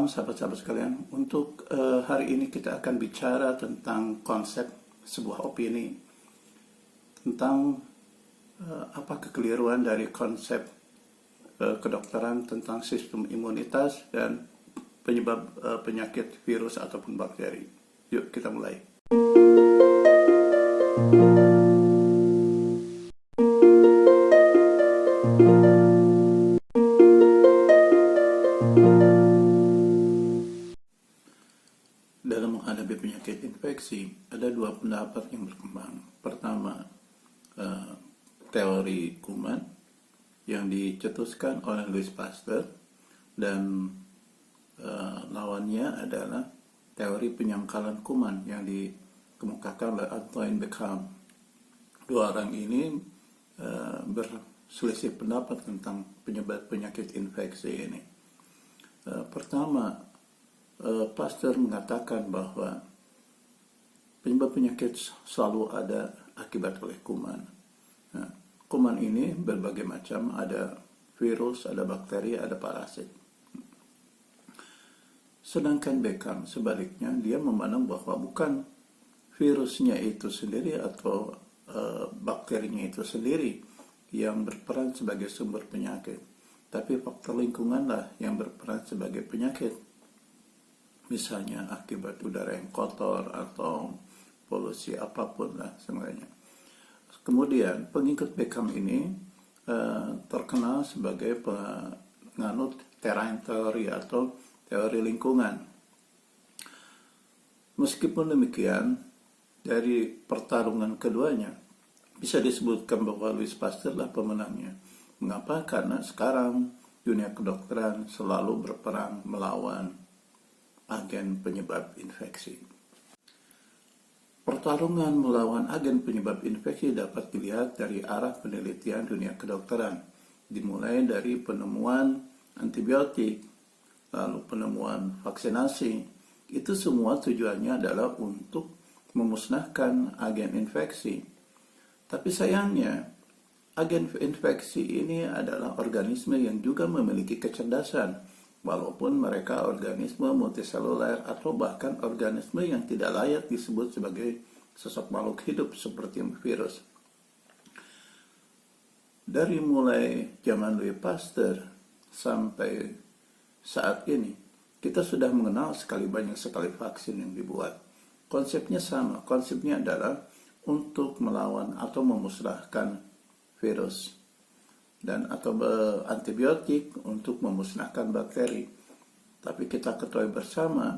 Malam sahabat-sahabat sekalian. Untuk hari ini kita akan bicara tentang konsep sebuah opini tentang apa kekeliruan dari konsep kedokteran tentang sistem imunitas dan penyebab penyakit virus ataupun bakteri. Yuk kita mulai. Dalam menghadapi penyakit infeksi, ada dua pendapat yang berkembang. Pertama, teori kuman yang dicetuskan oleh Louis Pasteur, dan lawannya adalah teori penyangkalan kuman yang dikemukakan oleh Antoine Béchamp. Dua orang ini berselisih pendapat tentang penyebab penyakit infeksi ini. Pertama, Pasteur mengatakan bahwa penyebab penyakit selalu ada akibat oleh kuman. Nah, kuman ini berbagai macam, ada virus, ada bakteri, ada parasit. Sedangkan Béchamp sebaliknya, dia memandang bahwa bukan virusnya itu sendiri atau bakterinya itu sendiri yang berperan sebagai sumber penyakit, tapi faktor lingkunganlah yang berperan sebagai penyakit. Misalnya akibat udara yang kotor atau polusi apapun lah sebenarnya. Kemudian pengikut Béchamp ini terkenal sebagai penganut terrain theory atau teori lingkungan. Meskipun demikian, dari pertarungan keduanya bisa disebutkan bahwa Louis Pasteur lah pemenangnya. Mengapa? Karena sekarang dunia kedokteran selalu berperang melawan agen penyebab infeksi. Pertarungan melawan agen penyebab infeksi dapat dilihat dari arah penelitian dunia kedokteran, dimulai dari penemuan antibiotik, lalu penemuan vaksinasi. Itu semua tujuannya adalah untuk memusnahkan agen infeksi. Tapi sayangnya, agen infeksi ini adalah organisme yang juga memiliki kecerdasan, walaupun mereka organisme multiseluler atau bahkan organisme yang tidak layak disebut sebagai sosok makhluk hidup seperti virus. Dari mulai zaman Louis Pasteur sampai saat ini, kita sudah mengenal banyak sekali vaksin yang dibuat. Konsepnya sama, konsepnya adalah untuk melawan atau memusnahkan virus, dan atau antibiotik untuk memusnahkan bakteri. Tapi kita ketahui bersama,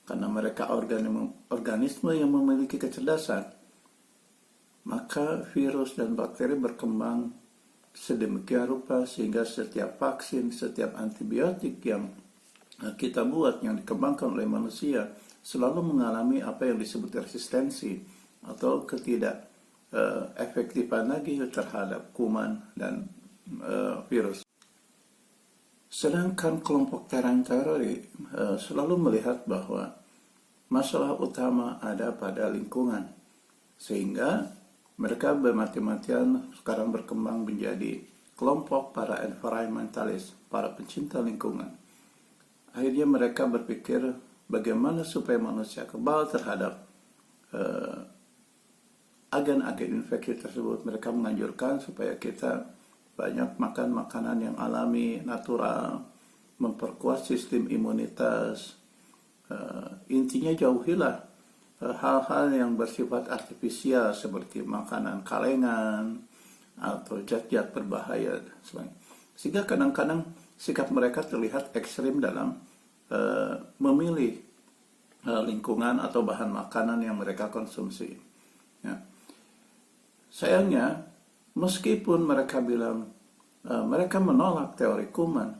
karena mereka organisme yang memiliki kecerdasan, maka virus dan bakteri berkembang sedemikian rupa sehingga setiap vaksin, setiap antibiotik yang kita buat, yang dikembangkan oleh manusia, selalu mengalami apa yang disebut resistensi atau ketidak efektifan lagi terhadap kuman dan virus. Sedangkan kelompok terrain theory selalu melihat bahwa masalah utama ada pada lingkungan, sehingga mereka bermati-matian sekarang berkembang menjadi kelompok para environmentalis, para pencinta lingkungan. Akhirnya mereka berpikir bagaimana supaya manusia kebal terhadap agen-agen infeksi tersebut. Mereka menganjurkan supaya kita banyak makan makanan yang alami, natural, memperkuat sistem imunitas. Intinya jauhilah hal-hal yang bersifat artifisial seperti makanan kalengan atau zat-zat berbahaya. Sehingga kadang-kadang sikap mereka terlihat ekstrim dalam memilih lingkungan atau bahan makanan yang mereka konsumsi. Ya. Sayangnya, meskipun mereka bilang mereka menolak teori kuman,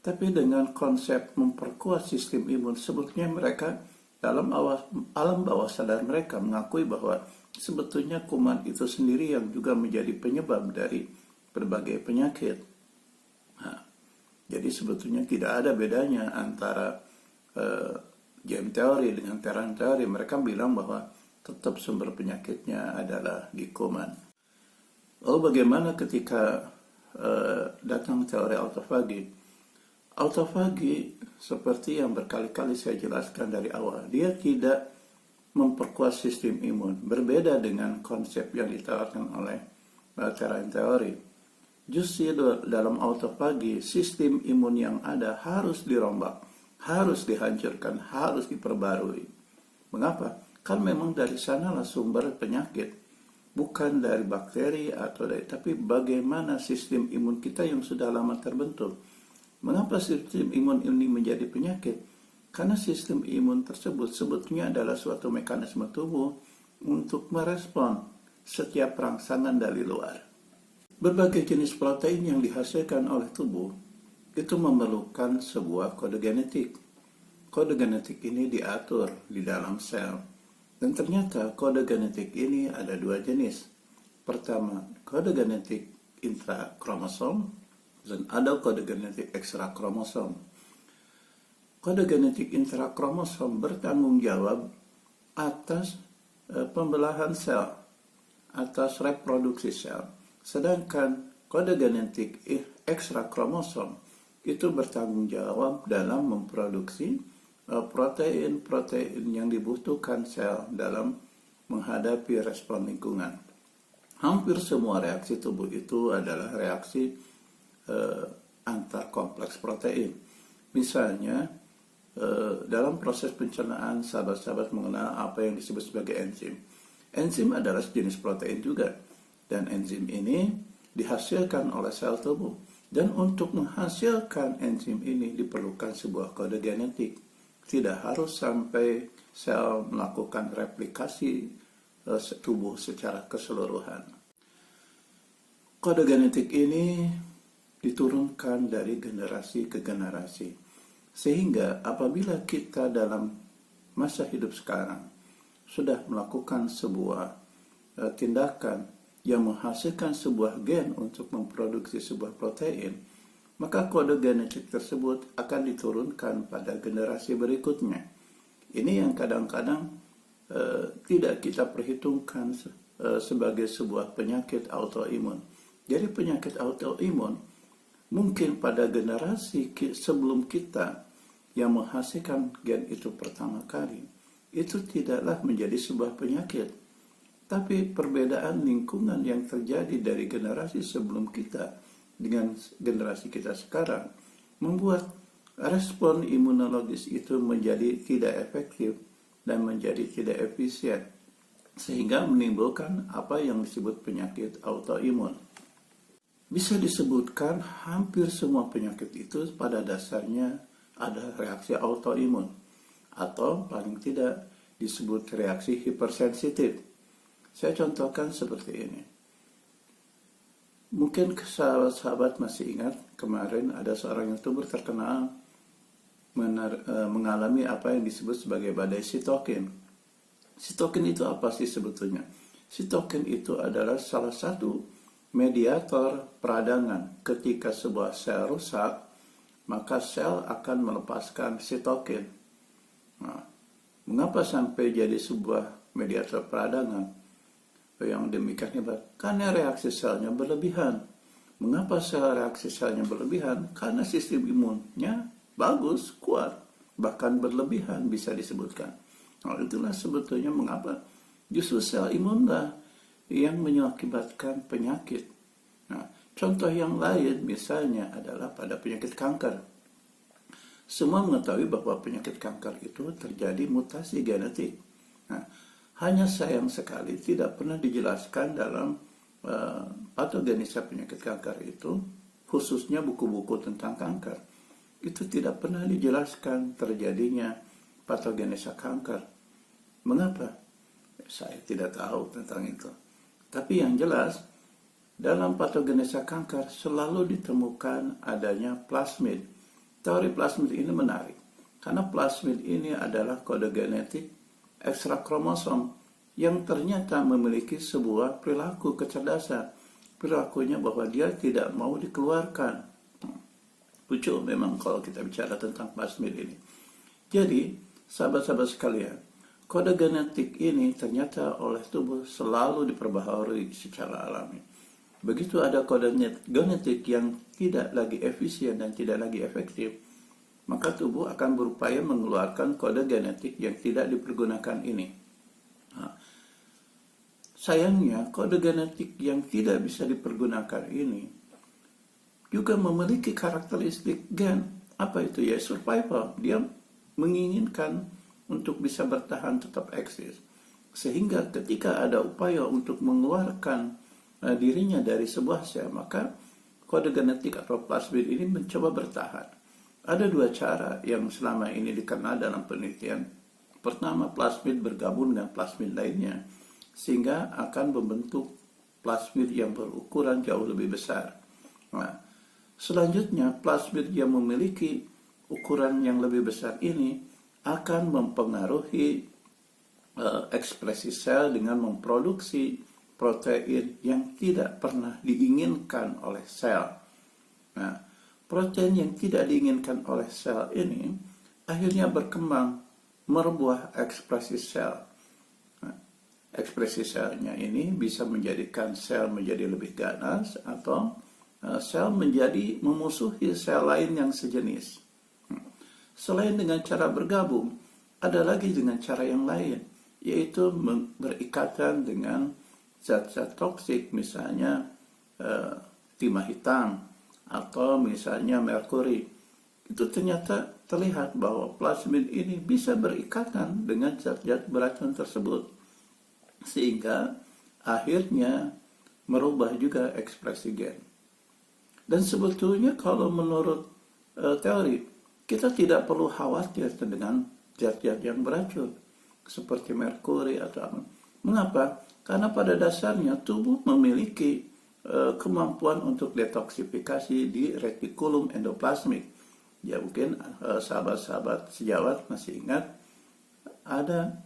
tapi dengan konsep memperkuat sistem imun, sebetulnya mereka dalam alam bawah sadar mereka mengakui bahwa sebetulnya kuman itu sendiri yang juga menjadi penyebab dari berbagai penyakit. Nah, jadi sebetulnya tidak ada bedanya antara game teori dengan terrain teori. Mereka bilang bahwa tetap sumber penyakitnya adalah di kuman. Lalu bagaimana ketika datang teori autofagi? Autofagi seperti yang berkali-kali saya jelaskan dari awal, dia tidak memperkuat sistem imun, berbeda dengan konsep yang ditawarkan oleh terrain teori. Justru dalam autofagi, sistem imun yang ada harus dirombak, harus dihancurkan, harus diperbarui. Mengapa? Kan memang dari sanalah sumber penyakit, bukan dari bakteri tapi bagaimana sistem imun kita yang sudah lama terbentuk. Mengapa sistem imun ini menjadi penyakit? Karena sistem imun tersebut sebetulnya adalah suatu mekanisme tubuh untuk merespon setiap rangsangan dari luar. Berbagai jenis protein yang dihasilkan oleh tubuh itu memerlukan sebuah kode genetik. Kode genetik ini diatur di dalam sel. Dan ternyata kode genetik ini ada dua jenis. Pertama, kode genetik intrakromosom dan ada kode genetik ekstrakromosom. Kode genetik intrakromosom bertanggung jawab atas pembelahan sel, atas reproduksi sel. Sedangkan kode genetik ekstrakromosom itu bertanggung jawab dalam memproduksi protein-protein yang dibutuhkan sel dalam menghadapi respon lingkungan. Hampir semua reaksi tubuh itu adalah reaksi antar kompleks protein. Misalnya, dalam proses pencernaan, sahabat-sahabat mengenal apa yang disebut sebagai enzim. Enzim adalah sejenis protein juga. Dan enzim ini dihasilkan oleh sel tubuh. Dan untuk menghasilkan enzim ini diperlukan sebuah kode genetik. Tidak harus sampai sel melakukan replikasi tubuh secara keseluruhan. Kode genetik ini diturunkan dari generasi ke generasi. Sehingga apabila kita dalam masa hidup sekarang sudah melakukan sebuah tindakan yang menghasilkan sebuah gen untuk memproduksi sebuah protein, maka kode genetik tersebut akan diturunkan pada generasi berikutnya. Ini yang kadang-kadang tidak kita perhitungkan sebagai sebuah penyakit autoimun. Jadi penyakit autoimun mungkin pada generasi sebelum kita yang menghasilkan gen itu pertama kali, itu tidaklah menjadi sebuah penyakit. Tapi perbedaan lingkungan yang terjadi dari generasi sebelum kita dengan generasi kita sekarang membuat respon imunologis itu menjadi tidak efektif dan menjadi tidak efisien, sehingga menimbulkan apa yang disebut penyakit autoimun. Bisa disebutkan hampir semua penyakit itu pada dasarnya ada reaksi autoimun, atau paling tidak disebut reaksi hipersensitif. Saya contohkan seperti ini. Mungkin sahabat-sahabat masih ingat kemarin ada seorang YouTuber terkenal mengalami apa yang disebut sebagai badai sitokin. Sitokin itu apa sih sebetulnya? Sitokin itu adalah salah satu mediator peradangan. Ketika sebuah sel rusak, maka sel akan melepaskan sitokin. Nah, mengapa sampai jadi sebuah mediator peradangan? Yang demikian hebat, karena reaksi selnya berlebihan. Mengapa reaksi selnya berlebihan? Karena sistem imunnya bagus, kuat, bahkan berlebihan bisa disebutkan. Nah, itulah sebetulnya mengapa justru sel imunlah yang mengakibatkan penyakit. Nah, contoh yang lain misalnya adalah pada penyakit kanker. Semua mengetahui bahwa penyakit kanker itu terjadi mutasi genetik. Nah, hanya sayang sekali tidak pernah dijelaskan dalam patogenesa penyakit kanker itu, khususnya buku-buku tentang kanker. Itu tidak pernah dijelaskan terjadinya patogenesa kanker. Mengapa? Saya tidak tahu tentang itu. Tapi yang jelas, dalam patogenesa kanker selalu ditemukan adanya plasmid. Teori plasmid ini menarik, karena plasmid ini adalah kode genetik ekstrakromosom yang ternyata memiliki sebuah perilaku kecerdasan. Perilakunya bahwa dia tidak mau dikeluarkan. Lucu memang kalau kita bicara tentang plasmid ini. Jadi, sahabat-sahabat sekalian, kode genetik ini ternyata oleh tubuh selalu diperbaharui secara alami. Begitu ada kode genetik yang tidak lagi efisien dan tidak lagi efektif, maka tubuh akan berupaya mengeluarkan kode genetik yang tidak dipergunakan ini. Nah, sayangnya, kode genetik yang tidak bisa dipergunakan ini juga memiliki karakteristik gen. Apa itu? Ya, survival. Dia menginginkan untuk bisa bertahan, tetap eksis. Sehingga ketika ada upaya untuk mengeluarkan dirinya dari sebuah sel, maka kode genetik atau plasmid ini mencoba bertahan. Ada dua cara yang selama ini dikenal dalam penelitian. Pertama, plasmid bergabung dengan plasmid lainnya, sehingga akan membentuk plasmid yang berukuran jauh lebih besar. Nah, selanjutnya, plasmid yang memiliki ukuran yang lebih besar ini akan mempengaruhi ekspresi sel dengan memproduksi protein yang tidak pernah diinginkan oleh sel. Nah, protein yang tidak diinginkan oleh sel ini akhirnya berkembang merubah ekspresi sel. Nah, ekspresi selnya ini bisa menjadikan sel menjadi lebih ganas atau sel menjadi memusuhi sel lain yang sejenis. Selain dengan cara bergabung, ada lagi dengan cara yang lain, yaitu berikatan dengan zat-zat toksik, misalnya timah hitam atau misalnya merkuri. Itu ternyata terlihat bahwa plasmid ini bisa berikatan dengan zat-zat beracun tersebut, sehingga akhirnya merubah juga ekspresi gen. Dan sebetulnya kalau menurut teori, kita tidak perlu khawatir dengan zat-zat yang beracun seperti merkuri atau apa. Mengapa? Karena pada dasarnya tubuh memiliki kemampuan untuk detoksifikasi di retikulum endoplasmik. Ya, mungkin sahabat-sahabat sejawat masih ingat ada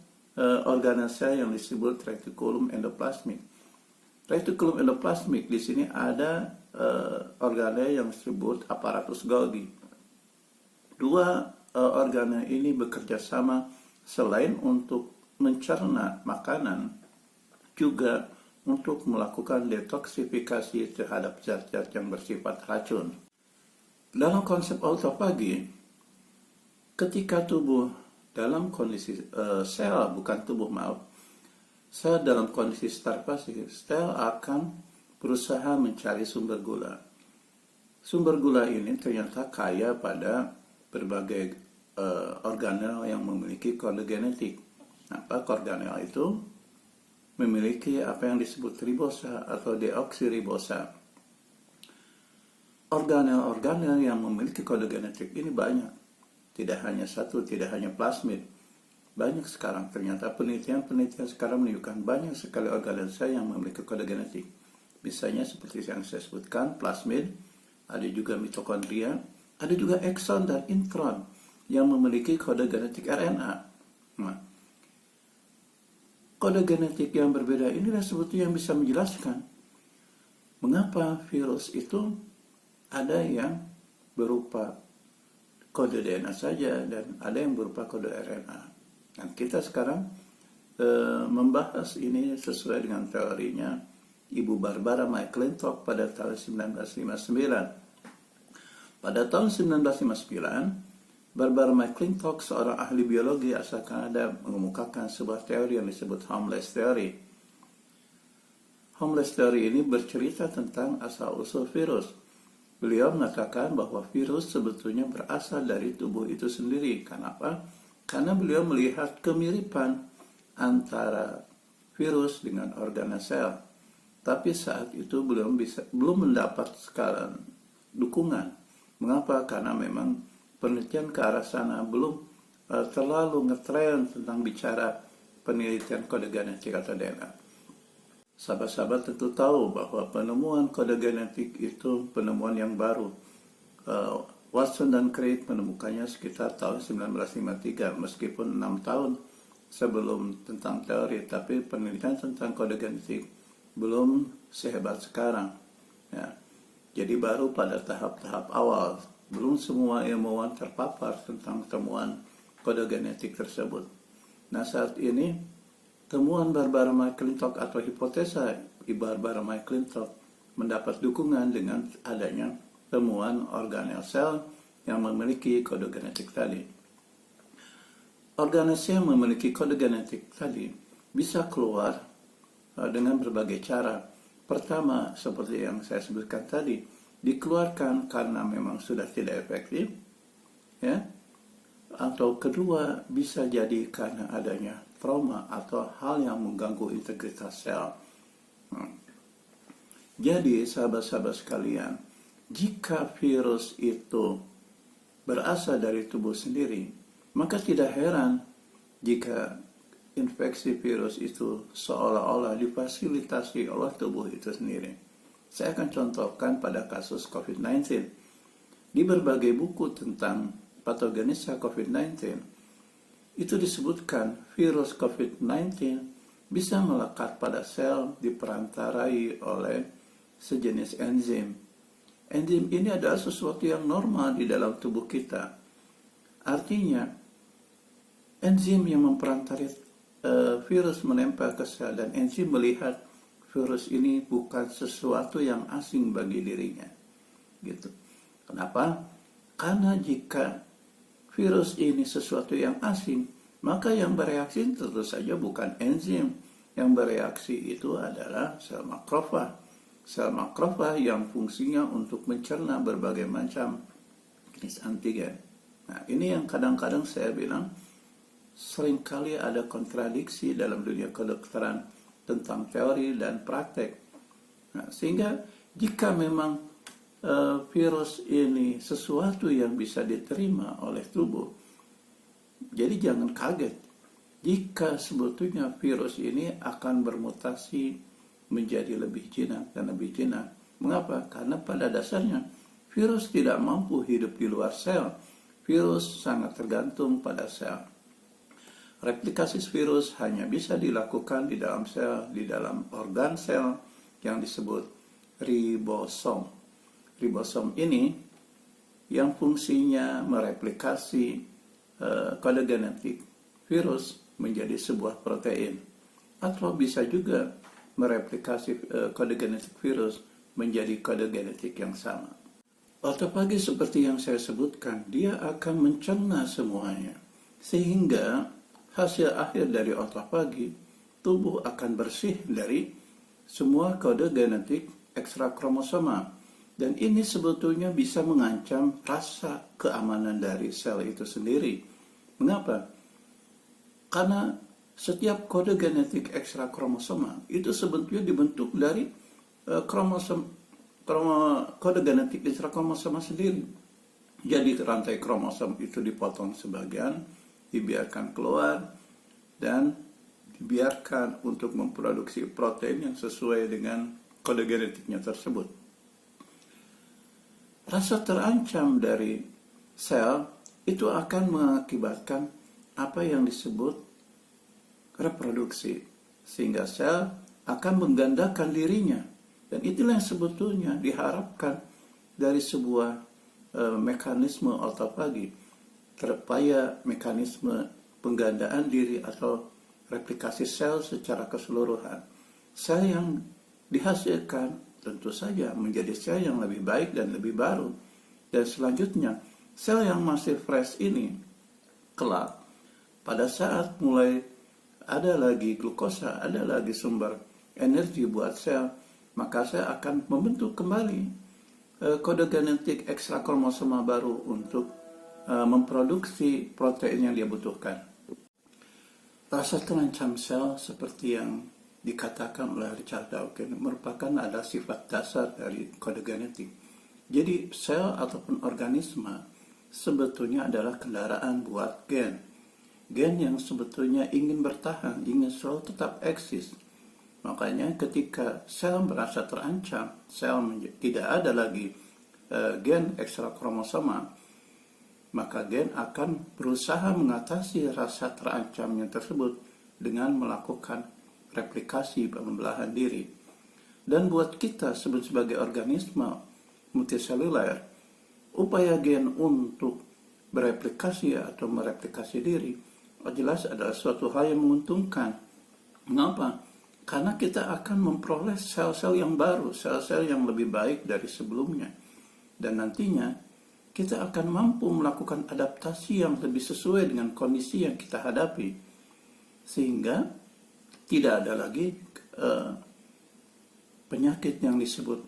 organel sel yang disebut retikulum endoplasmik. Retikulum endoplasmik di sini ada organel yang disebut aparatus Golgi. Dua organel ini bekerja sama selain untuk mencerna makanan, juga untuk melakukan detoksifikasi terhadap zat-zat yang bersifat racun. Dalam konsep autofagi, ketika tubuh dalam kondisi sel dalam kondisi starvasi, sel akan berusaha mencari sumber gula. Sumber gula ini ternyata kaya pada berbagai organel yang memiliki kode genetik. Apa organel itu? Memiliki apa yang disebut ribosa atau deoksiribosa. Organel-organel yang memiliki kode genetik ini banyak. Tidak hanya satu, tidak hanya plasmid. Banyak sekarang, ternyata penelitian sekarang menunjukkan banyak sekali organel sel yang memiliki kode genetik. Misalnya seperti yang saya sebutkan, plasmid, ada juga mitokondria, ada juga ekson dan intron yang memiliki kode genetik RNA. Nah, kode genetik yang berbeda inilah sebetulnya yang bisa menjelaskan mengapa virus itu ada yang berupa kode DNA saja dan ada yang berupa kode RNA. Dan kita sekarang membahas ini sesuai dengan teorinya Ibu Barbara McClintock pada tahun 1959. Pada tahun 1959, Barbara McClintock, seorang ahli biologi asal Kanada, mengemukakan sebuah teori yang disebut Homeless Theory. Homeless Theory ini bercerita tentang asal-usul virus. Beliau mengatakan bahwa virus sebetulnya berasal dari tubuh itu sendiri. Kenapa? Karena beliau melihat kemiripan antara virus dengan organel sel. Tapi saat itu belum mendapat skala dukungan. Mengapa? Karena memang penelitian ke arah sana belum terlalu ngetren tentang bicara penelitian kode genetik atau DNA. Sahabat-sahabat tentu tahu bahwa penemuan kode genetik itu penemuan yang baru. Watson dan Crick menemukannya sekitar tahun 1953, meskipun 6 tahun sebelum tentang teori, tapi penelitian tentang kode genetik belum sehebat sekarang. Ya. Jadi baru pada tahap-tahap awal, belum semua ilmuwan terpapar tentang temuan kode genetik tersebut. Nah, saat ini temuan Barbara McClintock atau hipotesa Barbara McClintock mendapat dukungan dengan adanya temuan organel sel yang memiliki kode genetik tadi. Organisasi yang memiliki kode genetik tadi bisa keluar dengan berbagai cara. Pertama, seperti yang saya sebutkan tadi, dikeluarkan karena memang sudah tidak efektif, ya. Atau kedua, bisa jadi karena adanya trauma atau hal yang mengganggu integritas sel. Jadi, sahabat-sahabat sekalian, jika virus itu berasal dari tubuh sendiri, maka tidak heran jika infeksi virus itu seolah-olah difasilitasi oleh tubuh itu sendiri. Saya akan contohkan pada kasus COVID-19. Di berbagai buku tentang patogenesia COVID-19, itu disebutkan virus COVID-19 bisa melekat pada sel diperantarai oleh sejenis enzim. Enzim ini adalah sesuatu yang normal di dalam tubuh kita. Artinya, enzim yang memperantari virus menempel ke sel dan enzim melihat virus ini bukan sesuatu yang asing bagi dirinya. Gitu. Kenapa? Karena jika virus ini sesuatu yang asing, maka yang bereaksi tentu saja bukan enzim. Yang bereaksi itu adalah sel makrofag. Sel makrofag yang fungsinya untuk mencerna berbagai macam jenis antigen. Nah, ini yang kadang-kadang saya bilang seringkali ada kontradiksi dalam dunia kedokteran tentang teori dan praktek. Nah, sehingga jika memang virus ini sesuatu yang bisa diterima oleh tubuh, jadi jangan kaget jika sebetulnya virus ini akan bermutasi menjadi lebih jinak dan lebih jinak. Mengapa? Karena pada dasarnya virus tidak mampu hidup di luar sel. Virus sangat tergantung pada sel. Replikasi virus hanya bisa dilakukan di dalam sel, di dalam organ sel yang disebut ribosom. Ribosom ini yang fungsinya mereplikasi kode genetik virus menjadi sebuah protein, atau bisa juga mereplikasi kode genetik virus menjadi kode genetik yang sama. Otophagy seperti yang saya sebutkan, dia akan mencerna semuanya, sehingga hasil akhir dari otophagy, tubuh akan bersih dari semua kode genetik ekstra kromosoma. Dan ini sebetulnya bisa mengancam rasa keamanan dari sel itu sendiri. Mengapa? Karena setiap kode genetik ekstra kromosoma itu sebetulnya dibentuk dari kode genetik ekstra kromosoma sendiri. Jadi rantai kromosom itu dipotong sebagian, dibiarkan keluar, dan dibiarkan untuk memproduksi protein yang sesuai dengan kode genetiknya tersebut. Rasa terancam dari sel itu akan mengakibatkan apa yang disebut reproduksi, sehingga sel akan menggandakan dirinya, dan itulah yang sebetulnya diharapkan dari sebuah mekanisme otophagy, terupaya mekanisme penggandaan diri atau replikasi sel secara keseluruhan. Sel yang dihasilkan tentu saja menjadi sel yang lebih baik dan lebih baru. Dan selanjutnya, sel yang masih fresh ini, kelak, pada saat mulai ada lagi glukosa, ada lagi sumber energi buat sel, maka sel akan membentuk kembali kode genetik ekstra kromosoma baru untuk memproduksi protein yang dia butuhkan. Rasa terancam sel seperti yang dikatakan oleh Richard Dawkins merupakan ada sifat dasar dari kode genetik. Jadi sel ataupun organisme sebetulnya adalah kendaraan buat gen. Gen yang sebetulnya ingin bertahan, ingin selalu tetap eksis. Makanya ketika sel merasa terancam, sel tidak ada lagi gen ekstra kromosoma, maka gen akan berusaha mengatasi rasa terancamnya tersebut dengan melakukan replikasi pembelahan diri. Dan buat kita sebagai organisme multiseluler, upaya gen untuk bereplikasi atau mereplikasi diri jelas adalah suatu hal yang menguntungkan. Mengapa? Karena kita akan memperoleh sel-sel yang baru, sel-sel yang lebih baik dari sebelumnya. Dan nantinya kita akan mampu melakukan adaptasi yang lebih sesuai dengan kondisi yang kita hadapi, sehingga tidak ada lagi penyakit yang disebut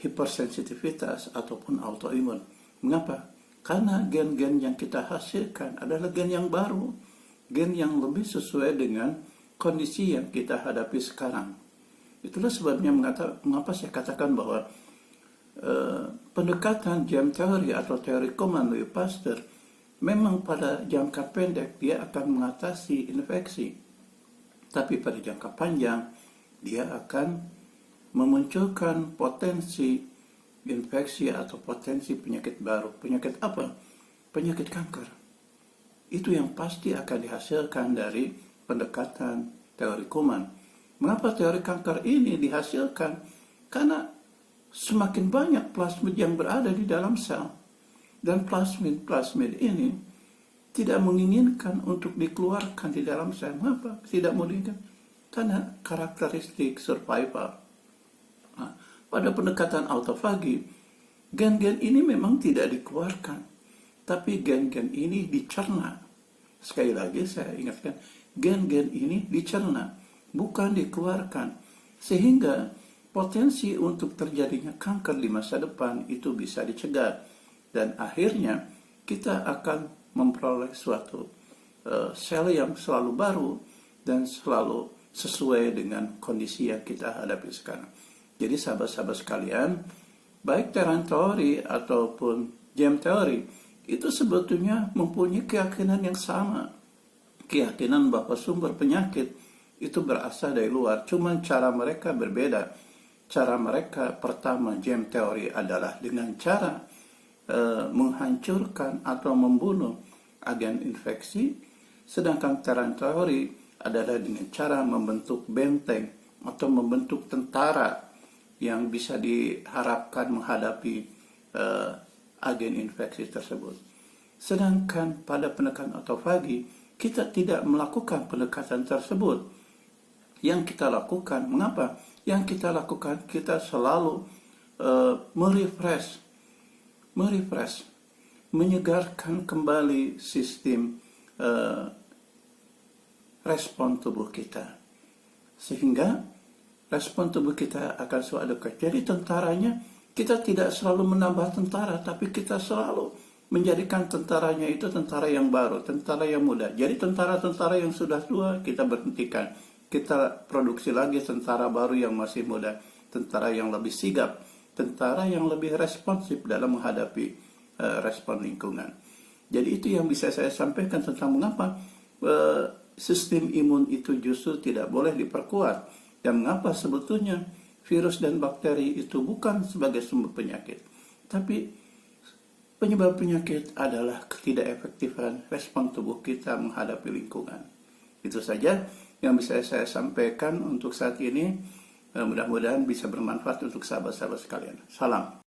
hipersensitivitas ataupun autoimun. Mengapa? Karena gen-gen yang kita hasilkan adalah gen yang baru, gen yang lebih sesuai dengan kondisi yang kita hadapi sekarang. Itulah sebabnya mengapa saya katakan bahwa pendekatan jam teori atau teori Kuman Louis Pasteur memang pada jangka pendek dia akan mengatasi infeksi, tapi pada jangka panjang dia akan memunculkan potensi infeksi atau potensi penyakit baru. Penyakit apa? Penyakit kanker. Itu yang pasti akan dihasilkan dari pendekatan teori Kuman. Mengapa teori kanker ini dihasilkan? Karena semakin banyak plasmid yang berada di dalam sel, dan plasmid ini tidak menginginkan untuk dikeluarkan di dalam sel. Mengapa? Tidak menginginkan? Karena karakteristik survival. Nah, pada pendekatan autofagi, gen-gen ini memang tidak dikeluarkan, tapi gen-gen ini dicerna. Sekali lagi saya ingatkan, gen-gen ini dicerna, bukan dikeluarkan, sehingga potensi untuk terjadinya kanker di masa depan itu bisa dicegah, dan akhirnya kita akan memperoleh suatu sel yang selalu baru dan selalu sesuai dengan kondisi yang kita hadapi sekarang. Jadi sahabat-sahabat sekalian, baik terang teori ataupun jam teori itu sebetulnya mempunyai keyakinan yang sama. Keyakinan bahwa sumber penyakit itu berasal dari luar, cuma cara mereka berbeda. Cara mereka pertama, jam teori adalah dengan cara menghancurkan atau membunuh agen infeksi, sedangkan terang teori adalah dengan cara membentuk benteng atau membentuk tentara yang bisa diharapkan menghadapi agen infeksi tersebut. Sedangkan pada pendekatan autofagi, kita tidak melakukan pendekatan tersebut. Yang kita lakukan, mengapa? Yang kita lakukan, kita selalu merefresh, menyegarkan kembali sistem respon tubuh kita, sehingga respon tubuh kita akan selalu ada. Jadi tentaranya, kita tidak selalu menambah tentara, tapi kita selalu menjadikan tentaranya itu tentara yang baru, tentara yang muda. Jadi tentara-tentara yang sudah tua kita berhentikan, kita produksi lagi tentara baru yang masih muda, tentara yang lebih sigap, tentara yang lebih responsif dalam menghadapi respon lingkungan. Jadi itu yang bisa saya sampaikan tentang mengapa sistem imun itu justru tidak boleh diperkuat, dan mengapa sebetulnya virus dan bakteri itu bukan sebagai sumber penyakit, tapi penyebab penyakit adalah ketidakefektifan respon tubuh kita menghadapi lingkungan. Itu saja yang bisa saya sampaikan untuk saat ini. Mudah-mudahan bisa bermanfaat untuk sahabat-sahabat sekalian. Salam.